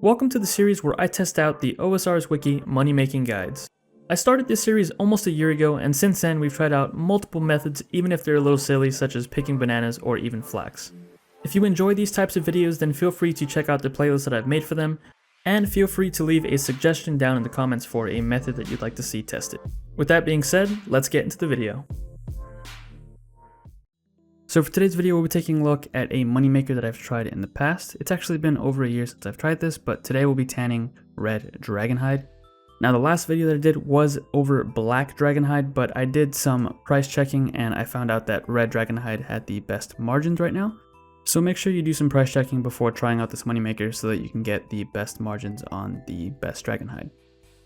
Welcome to the series where I test out the OSRS Wiki money making guides. I started this series almost a year ago, and since then we've tried out multiple methods even if they're a little silly, such as picking bananas or even flax. If you enjoy these types of videos, then feel free to check out the playlist that I've made for them, and feel free to leave a suggestion down in the comments for a method that you'd like to see tested. With that being said, let's get into the video. So for today's video, we'll be taking a look at a moneymaker that I've tried in the past. It's actually been over a year since I've tried this, but today we'll be tanning red Dragonhide. Now the last video that I did was over black Dragonhide, but I did some price checking and I found out that red Dragonhide had the best margins right now. So make sure you do some price checking before trying out this moneymaker so that you can get the best margins on the best Dragonhide.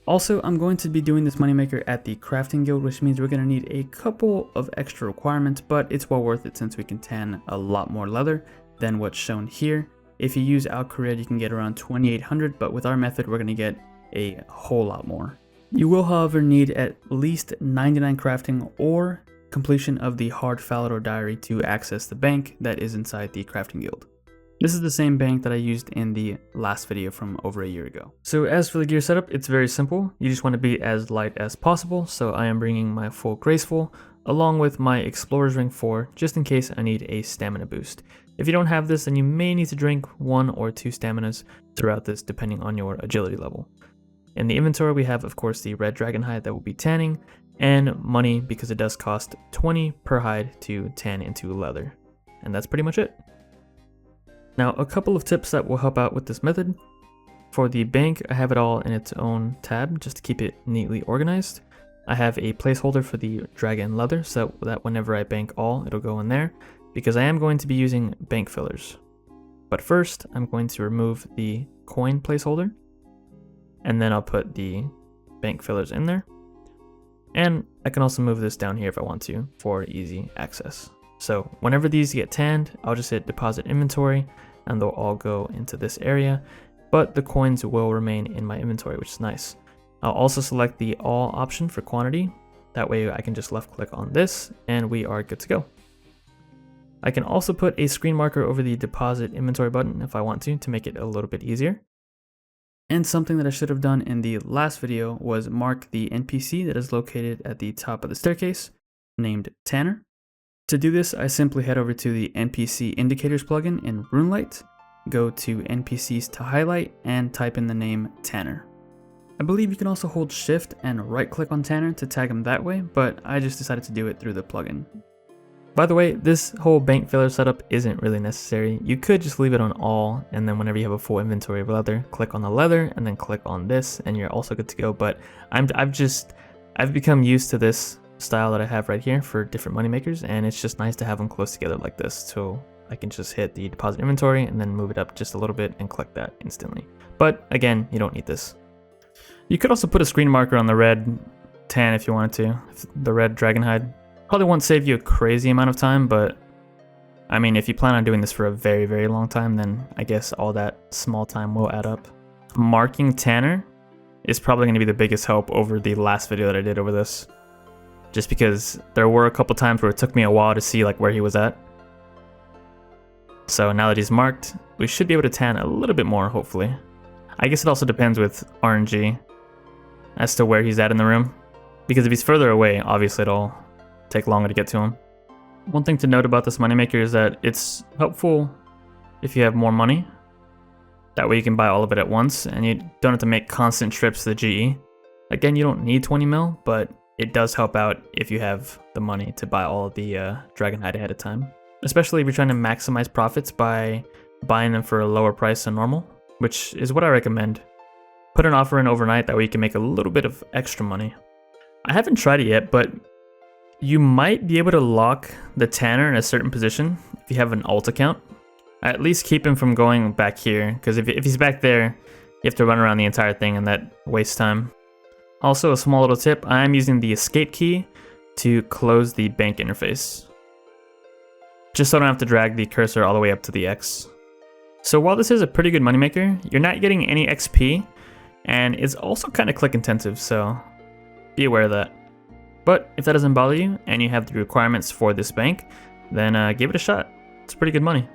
Also, I'm going to be doing this moneymaker at the crafting guild, which means we're going to need a couple of extra requirements, but it's well worth it since we can tan a lot more leather than what's shown here. If you use Al-Qarid, you can get around 2800, but with our method, we're going to get a whole lot more. You will, however, need at least 99 crafting or completion of the Hard Falador Diary to access the bank that is inside the crafting guild. This is the same bank that I used in the last video from over a year ago. So as for the gear setup, it's very simple. You just want to be as light as possible, so I am bringing my full graceful along with my Explorer's Ring 4 just in case I need a stamina boost. If you don't have this, then you may need to drink 1 or 2 staminas throughout this depending on your agility level. In the inventory we have of course the red Dragonhide that will be tanning, and money because it does cost 20 per hide to tan into leather. And that's pretty much it. Now, a couple of tips that will help out with this method. For the bank, I have it all in its own tab just to keep it neatly organized. I have a placeholder for the dragon leather so that whenever I bank all, it'll go in there because I am going to be using bank fillers. But first, I'm going to remove the coin placeholder and then I'll put the bank fillers in there. And I can also move this down here if I want to for easy access. So whenever these get tanned, I'll just hit deposit inventory and they'll all go into this area, but the coins will remain in my inventory, which is nice. I'll also select the all option for quantity. That way I can just left click on this and we are good to go. I can also put a screen marker over the deposit inventory button if I want to make it a little bit easier. And something that I should have done in the last video was mark the NPC that is located at the top of the staircase, named Tanner. To do this, I simply head over to the NPC Indicators plugin in Runescape, go to NPCs to highlight, and type in the name Tanner. I believe you can also hold Shift and right click on Tanner to tag him that way, but I just decided to do it through the plugin. By the way, this whole bank filler setup isn't really necessary. You could just leave it on all, and then whenever you have a full inventory of leather, click on the leather and then click on this and you're also good to go. But I've become used to this style that I have right here for different moneymakers, and it's just nice to have them close together like this, so I can just hit the deposit inventory and then move it up just a little bit and click that instantly. But again, you don't need this. You could also put a screen marker on the red tan if you wanted to, the red Dragonhide. Probably won't save you a crazy amount of time, but I mean, if you plan on doing this for a very, very long time, then I guess all that small time will add up. Marking Tanner is probably going to be the biggest help over the last video that I did over this. Just because there were a couple times where it took me a while to see like where he was at. So now that he's marked, we should be able to tan a little bit more, hopefully. I guess it also depends with RNG as to where he's at in the room. Because if he's further away, obviously it'll take longer to get to him. One thing to note about this moneymaker is that it's helpful if you have more money. That way you can buy all of it at once and you don't have to make constant trips to the GE. Again, you don't need 20 mil, but it does help out if you have the money to buy all of the Dragonhide ahead of time. Especially if you're trying to maximize profits by buying them for a lower price than normal, which is what I recommend. Put an offer in overnight, that way you can make a little bit of extra money. I haven't tried it yet, but you might be able to lock the Tanner in a certain position if you have an alt account. At least keep him from going back here, because if he's back there, you have to run around the entire thing and that wastes time. Also, a small little tip, I am using the escape key to close the bank interface, just so I don't have to drag the cursor all the way up to the X. So while this is a pretty good moneymaker, you're not getting any XP, and it's also kind of click intensive, so be aware of that. But if that doesn't bother you, and you have the requirements for this bank, then give it a shot. It's pretty good money.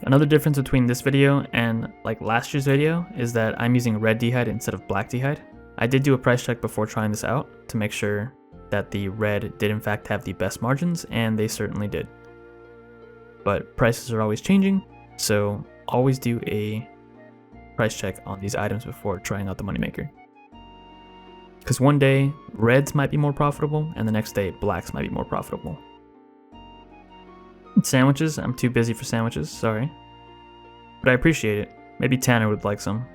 Another difference between this video and like last year's video is that I'm using red d'hide instead of black d'hide. I did do a price check before trying this out to make sure that the red did in fact have the best margins, and they certainly did. But prices are always changing, so always do a price check on these items before trying out the moneymaker. Because one day reds might be more profitable and the next day blacks might be more profitable. Sandwiches, I'm too busy for sandwiches, sorry. But I appreciate it. Maybe Tanner would like some.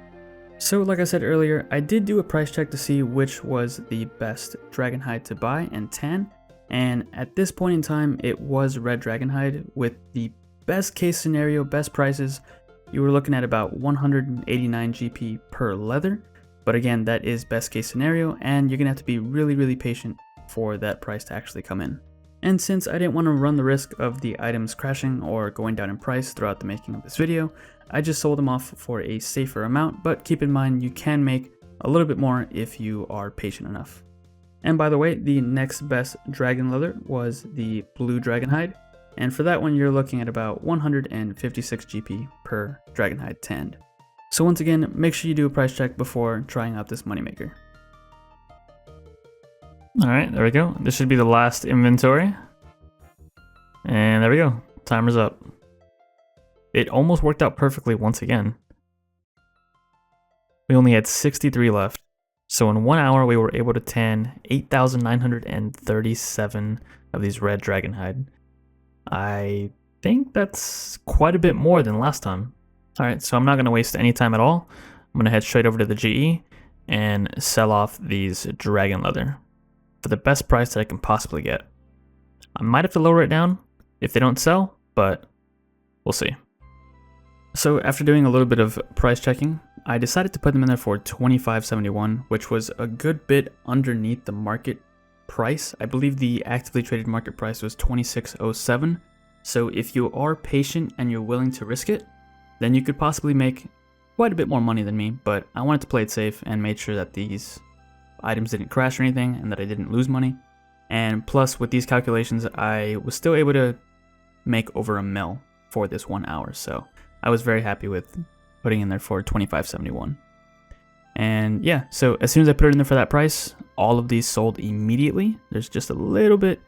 So like I said earlier, I did do a price check to see which was the best Dragonhide to buy and tan. And at this point in time, it was red Dragonhide with the best case scenario, best prices. You were looking at about 189 GP per leather. But again, that is best case scenario, and you're gonna have to be really patient for that price to actually come in. And since I didn't want to run the risk of the items crashing or going down in price throughout the making of this video, I just sold them off for a safer amount, but keep in mind you can make a little bit more if you are patient enough. And by the way, the next best dragon leather was the blue Dragonhide, and for that one you're looking at about 156 GP per Dragonhide tanned. So once again, make sure you do a price check before trying out this moneymaker. Alright, there we go. This should be the last inventory. And there we go. Timer's up. It almost worked out perfectly once again. We only had 63 left. So in 1 hour, we were able to tan 8,937 of these red Dragonhide. I think that's quite a bit more than last time. Alright, so I'm not going to waste any time at all. I'm going to head straight over to the GE and sell off these dragon leather for the best price that I can possibly get. I might have to lower it down if they don't sell, but we'll see. So after doing a little bit of price checking, I decided to put them in there for $25.71, which was a good bit underneath the market price. I believe the actively traded market price was $26.07. So if you are patient and you're willing to risk it, then you could possibly make quite a bit more money than me, but I wanted to play it safe and made sure that these items didn't crash or anything and that I didn't lose money. And plus with these calculations, I was still able to make over $1 mil for this 1 hour. So I was very happy with putting in there for $25.71. And yeah, so as soon as I put it in there for that price, all of these sold immediately. There's just a little bit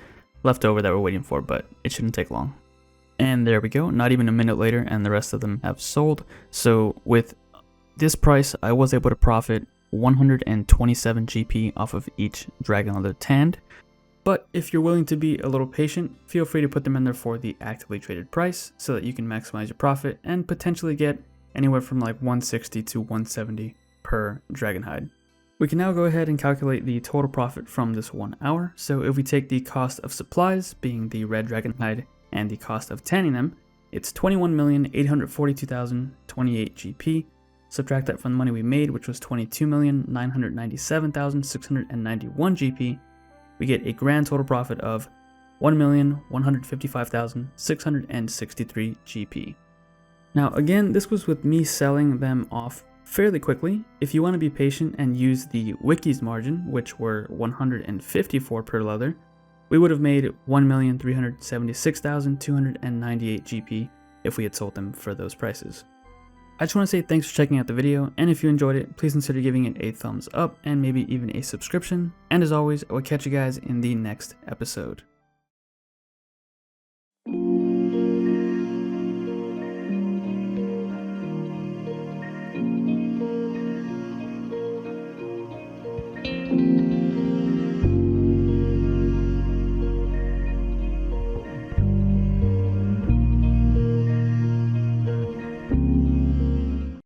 left over that we're waiting for, but it shouldn't take long. And there we go, not even a minute later and the rest of them have sold. So with this price, I was able to profit 127 GP off of each dragon leather tanned. But if you're willing to be a little patient, feel free to put them in there for the actively traded price so that you can maximize your profit and potentially get anywhere from like 160 to 170 per Dragonhide. We can now go ahead and calculate the total profit from this 1 hour. So if we take the cost of supplies, being the red Dragonhide, and the cost of tanning them, it's 21,842,028 GP. Subtract that from the money we made, which was 22,997,691 GP. We get a grand total profit of 1,155,663 GP. Now again, this was with me selling them off fairly quickly. If you want to be patient and use the Wiki's margin, which were 154 per leather, we would have made 1,376,298 GP if we had sold them for those prices. I just want to say thanks for checking out the video, and if you enjoyed it, please consider giving it a thumbs up and maybe even a subscription. And as always, I will catch you guys in the next episode.